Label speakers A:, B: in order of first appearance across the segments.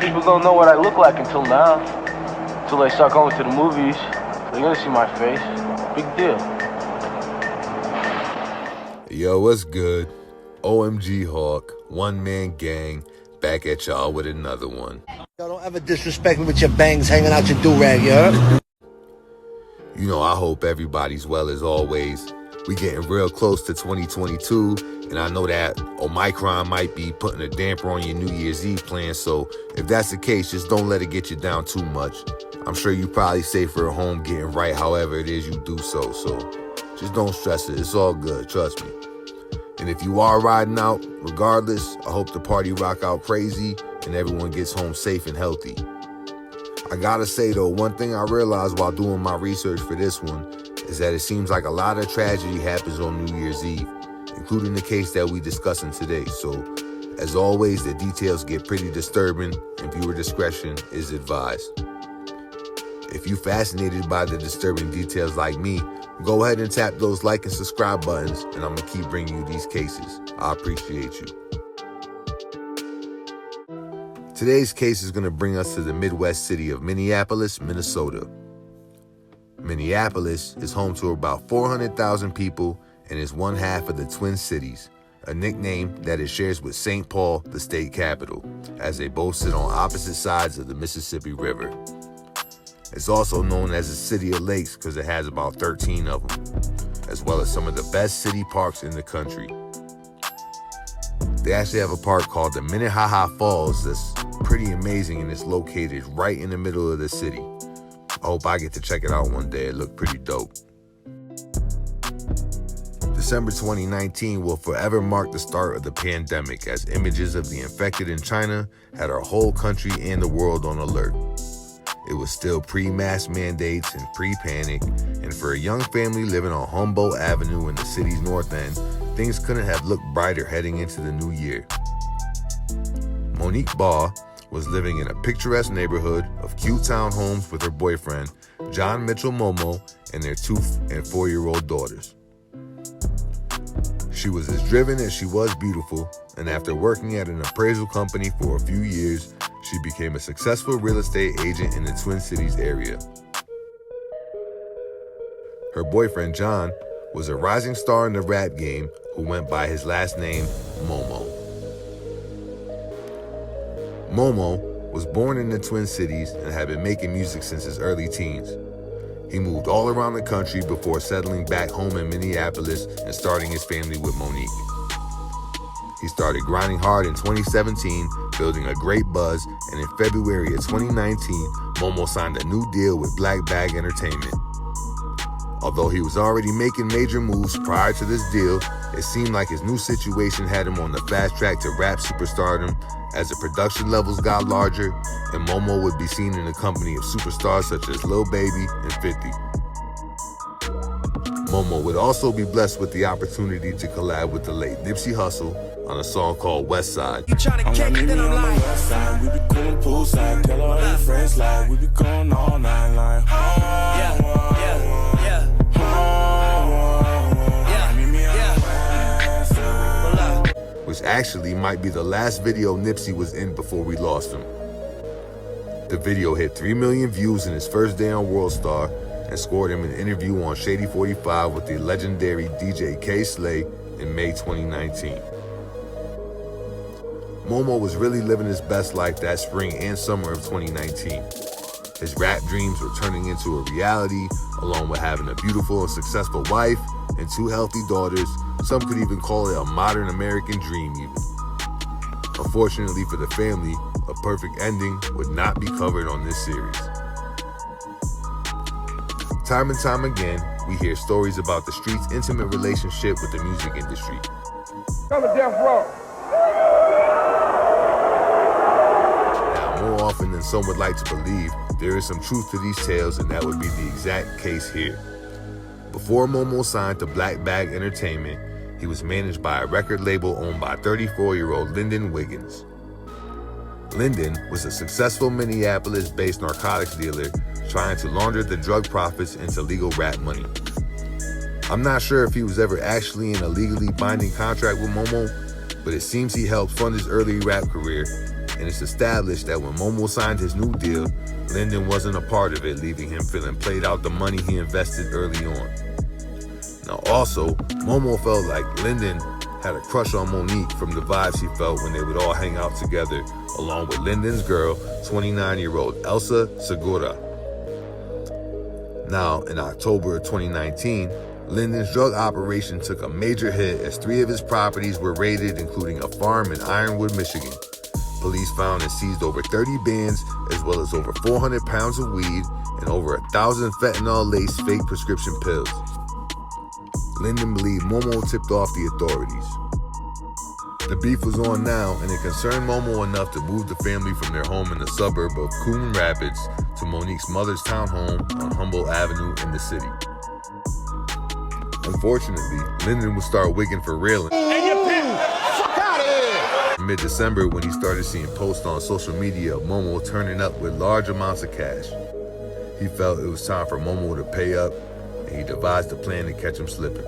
A: people don't know what I look like until now. Until they start going to the movies. They're gonna see my face. Big deal.
B: Yo, what's good? Omg Hawk, one man gang, back at y'all with another one.
C: Yo, don't ever disrespect me with your bangs hanging out your do-rag, you heard?
B: You know, I hope everybody's well as always. We getting real close to 2022, and I know that Omicron might be putting a damper on your New Year's Eve plans, so if that's the case, just don't let it get you down too much. I'm sure you're probably safer at home getting right however it is you do so just don't stress it. It's all good, trust me. And if you are riding out, regardless, I hope the party rock out crazy and everyone gets home safe and healthy. I gotta say though, one thing I realized while doing my research for this one is that it seems like a lot of tragedy happens on New Year's Eve, including the case that we discussing today. So, as always, the details get pretty disturbing and viewer discretion is advised. If you're fascinated by the disturbing details like me, go ahead and tap those like and subscribe buttons, and I'm gonna keep bringing you these cases. I appreciate you. Today's case is gonna bring us to the Midwest city of Minneapolis, Minnesota. Minneapolis is home to about 400,000 people and is one half of the Twin Cities, a nickname that it shares with St. Paul, the state capital, as they both sit on opposite sides of the Mississippi River. It's also known as the City of Lakes because it has about 13 of them, as well as some of the best city parks in the country. They actually have a park called the Minnehaha Falls that's pretty amazing, and it's located right in the middle of the city. I hope I get to check it out one day. It looked pretty dope. December 2019 will forever mark the start of the pandemic, as images of the infected in China had our whole country and the world on alert. It was still pre-mask mandates and pre-panic, and for a young family living on Humboldt Avenue in the city's north end, things couldn't have looked brighter heading into the new year. Monique Baugh was living in a picturesque neighborhood of cute townhomes with her boyfriend, John Mitchell Momoh, and their 2- and 4-year-old daughters. She was as driven as she was beautiful, and after working at an appraisal company for a few years, she became a successful real estate agent in the Twin Cities area. Her boyfriend, John, was a rising star in the rap game who went by his last name, Momoh. Momoh was born in the Twin Cities and had been making music since his early teens. He moved all around the country before settling back home in Minneapolis and starting his family with Monique. He started grinding hard in 2017, building a great buzz, and in February of 2019, Momoh signed a new deal with Black Bag Entertainment. Although he was already making major moves prior to this deal, it seemed like his new situation had him on the fast track to rap superstardom as the production levels got larger, and Momoh would be seen in the company of superstars such as Lil Baby and 50. Momoh would also be blessed with the opportunity to collab with the late Nipsey Hussle on a song called West Side.
D: You tryna kick it, then I'm like West Side, we be coolin' poolside, tell all your friends like we be going all night like
B: which actually might be the last video Nipsey was in before we lost him. The video hit 3 million views in his first day on WorldStar and scored him an interview on Shady 45 with the legendary DJ K Slay in May 2019. Momoh was really living his best life that spring and summer of 2019. His rap dreams were turning into a reality, along with having a beautiful and successful wife and 2 healthy daughters. Some could even call it a modern American dream even. Unfortunately for the family, a perfect ending would not be covered on this series. Time and time again, we hear stories about the street's intimate relationship with the music industry.
A: On the death row.
B: Now, more often than some would like to believe, there is some truth to these tales, and that would be the exact case here. Before Momoh signed to Black Bag Entertainment, he was managed by a record label owned by 34-year-old LYNDON WIGGINS. LYNDON was a successful Minneapolis-based narcotics dealer trying to launder the drug profits into legal rap money. I'm not sure if he was ever actually in a legally binding contract with Momoh, but it seems he helped fund his early rap career, and it's established that when Momoh signed his new deal, LYNDON wasn't a part of it, leaving him feeling played out the money he invested early on. Now also, Momoh felt like LYNDON had a crush on Monique from the vibes he felt when they would all hang out together, along with LYNDON's girl, 29-year-old Elsa Segura. Now, in October of 2019, LYNDON's drug operation took a major hit as 3 of his properties were raided, including a farm in Ironwood, Michigan. Police found and seized over 30 bands, as well as over 400 pounds of weed and over 1,000 fentanyl-laced fake prescription pills. LYNDON believed Momoh tipped off the authorities. The beef was on now, and it concerned Momoh enough to move the family from their home in the suburb of Coon Rapids to Monique's mother's townhome on Humboldt Avenue in the city. Unfortunately, LYNDON would start wigging for real in mid-December when he started seeing posts on social media of Momoh turning up with large amounts of cash. He felt it was time for Momoh to pay up, and he devised a plan to catch him slipping.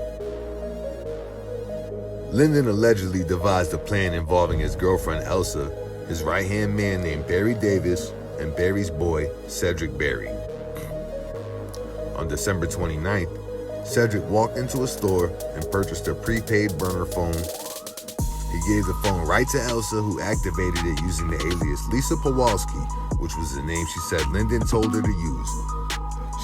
B: LYNDON allegedly devised a plan involving his girlfriend Elsa, his right-hand man named Barry Davis, and Barry's boy, Cedric Barry. On December 29th, Cedric walked into a store and purchased a prepaid burner phone. He gave the phone right to Elsa, who activated it using the alias Lisa Kowalski, which was the name she said LYNDON told her to use.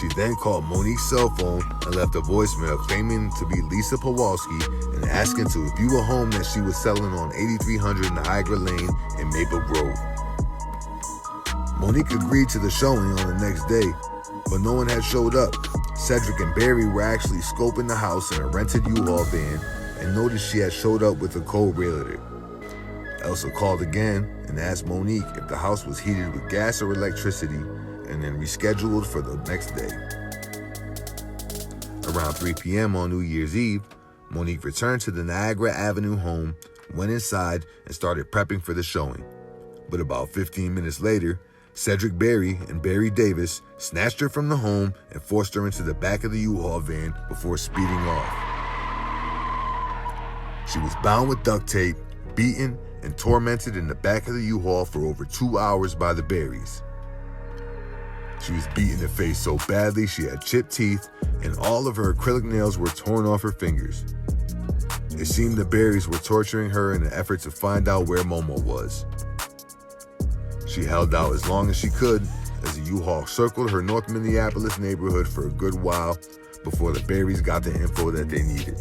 B: She then called Monique's cell phone and left a voicemail claiming to be Lisa Kowalski and asking to view a home that she was selling on 8300 Niagara Lane in Maple Grove. Monique agreed to the showing on the next day, but no one had showed up. Cedric and Barry were actually scoping the house in a rented U-Haul van and noticed she had showed up with a co-realtor. Elsa called again and asked Monique if the house was heated with gas or electricity, and then rescheduled for the next day. Around 3 p.m. on New Year's Eve, Monique returned to the Niagara Avenue home, went inside, and started prepping for the showing. But about 15 minutes later, Cedric Barry and Barry Davis snatched her from the home and forced her into the back of the U-Haul van before speeding off. She was bound with duct tape, beaten, and tormented in the back of the U-Haul for over 2 hours by the Barrys. She was beat in the face so badly she had chipped teeth, and all of her acrylic nails were torn off her fingers. It seemed the Barrys were torturing her in an effort to find out where Momoh was. She held out as long as she could as the U-Haul circled her North Minneapolis neighborhood for a good while before the Barrys got the info that they needed.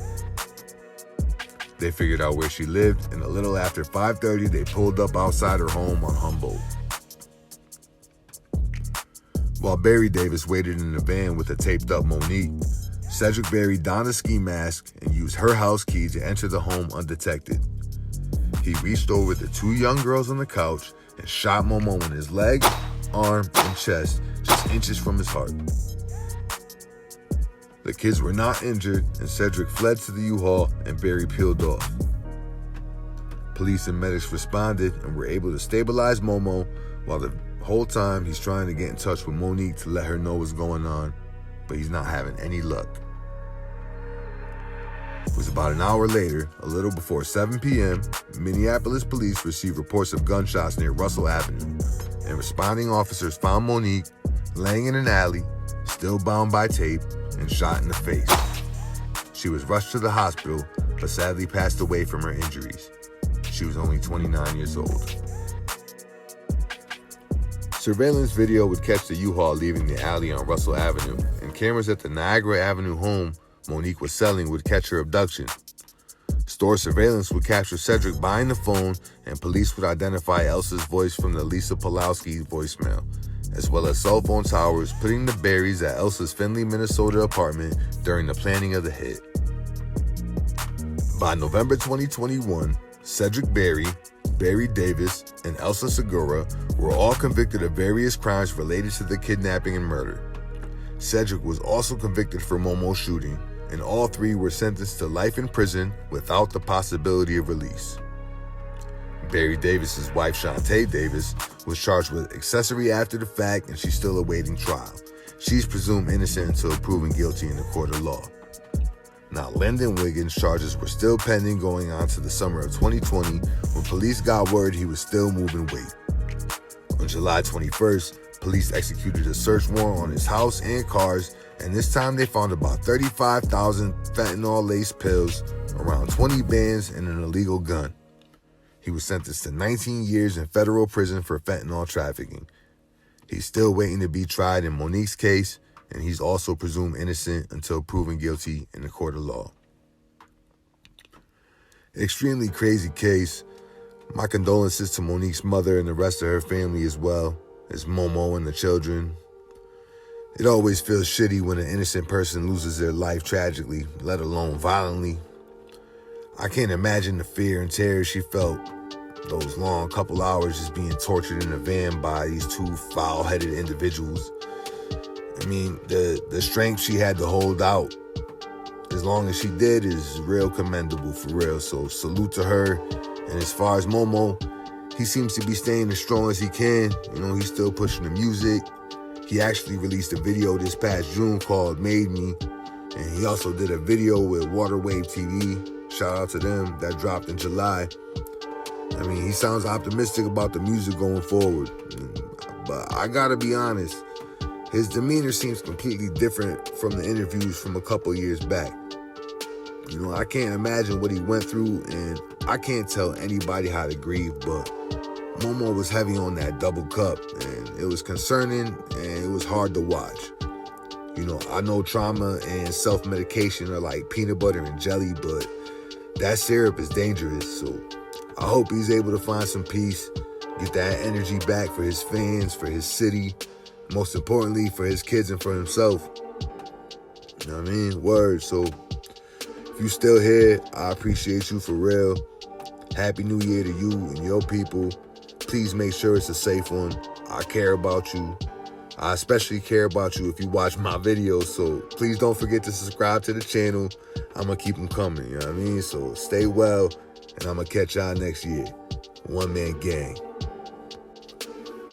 B: They figured out where she lived, and a little after 5:30, they pulled up outside her home on Humboldt. While Barry Davis waited in the van with a taped-up Monique, Cedric Barry donned a ski mask and used her house key to enter the home undetected. He reached over the 2 young girls on the couch and shot Momoh in his leg, arm, and chest, just inches from his heart. The kids were not injured, and Cedric fled to the U-Haul and Barry peeled off. Police and medics responded and were able to stabilize Momoh, while the whole time he's trying to get in touch with Monique to let her know what's going on, but he's not having any luck. It was about an hour later, a little before 7 p.m., Minneapolis police received reports of gunshots near Russell Avenue, and responding officers found Monique laying in an alley, still bound by tape, and shot in the face. She was rushed to the hospital, but sadly passed away from her injuries. She was only 29 years old. Surveillance video would catch the U-Haul leaving the alley on Russell Avenue, and cameras at the Niagara Avenue home Monique was selling would catch her abduction. Store surveillance would capture Cedric buying the phone, and police would identify Elsa's voice from the Lisa Kowalski voicemail, as well as cell phone towers putting the Barrys at Elsa's Findlay, Minnesota apartment during the planning of the hit. By November 2021, Cedric Barry, Barry Davis, and Elsa Segura were all convicted of various crimes related to the kidnapping and murder. Cedric was also convicted for Momoh's shooting, and all 3 were sentenced to life in prison without the possibility of release. Barry Davis's wife, SHANTE Davis, was charged with accessory after the fact, and she's still awaiting trial. She's presumed innocent until proven guilty in the court of law. Now, LYNDON Wiggins' charges were still pending going on to the summer of 2020 when police got word he was still moving weight. On July 21st, police executed a search warrant on his house and cars, and this time they found about 35,000 fentanyl-laced pills, around 20 bands, and an illegal gun. He was sentenced to 19 years in federal prison for fentanyl trafficking. He's still waiting to be tried in Monique's case, and he's also presumed innocent until proven guilty in the court of law. Extremely crazy case. My condolences to Monique's mother and the rest of her family as well as Momoh and the children. It always feels shitty when an innocent person loses their life tragically, let alone violently. I can't imagine the fear and terror she felt those long couple hours just being tortured in a van by these two foul-headed individuals. I mean, the strength she had to hold out as long as she did is real commendable, for real. So salute to her. And as far as Momoh, he seems to be staying as strong as he can. You know, he's still pushing the music. He actually released a video this past June called Made.Me. And he also did a video with Waterwave TV. Shout out to them. That dropped in July. I mean, he sounds optimistic about the music going forward. But I gotta be honest, his demeanor seems completely different from the interviews from a couple years back. You know, I can't imagine what he went through, and I can't tell anybody how to grieve, but Momoh was heavy on that double cup, and it was concerning, and it was hard to watch. You know, I know trauma and self-medication are like peanut butter and jelly, but that syrup is dangerous, so I hope he's able to find some peace, get that energy back for his fans, for his city, most importantly, for his kids and for himself. You know what I mean? Word. So if you still here, I appreciate you for real. Happy New Year to you and your people. Please make sure it's a safe one. I care about you. I especially care about you if you watch my videos. So please don't forget to subscribe to the channel. I'm going to keep them coming. You know what I mean? So stay well, and I'm going to catch y'all next year. One Man Gang.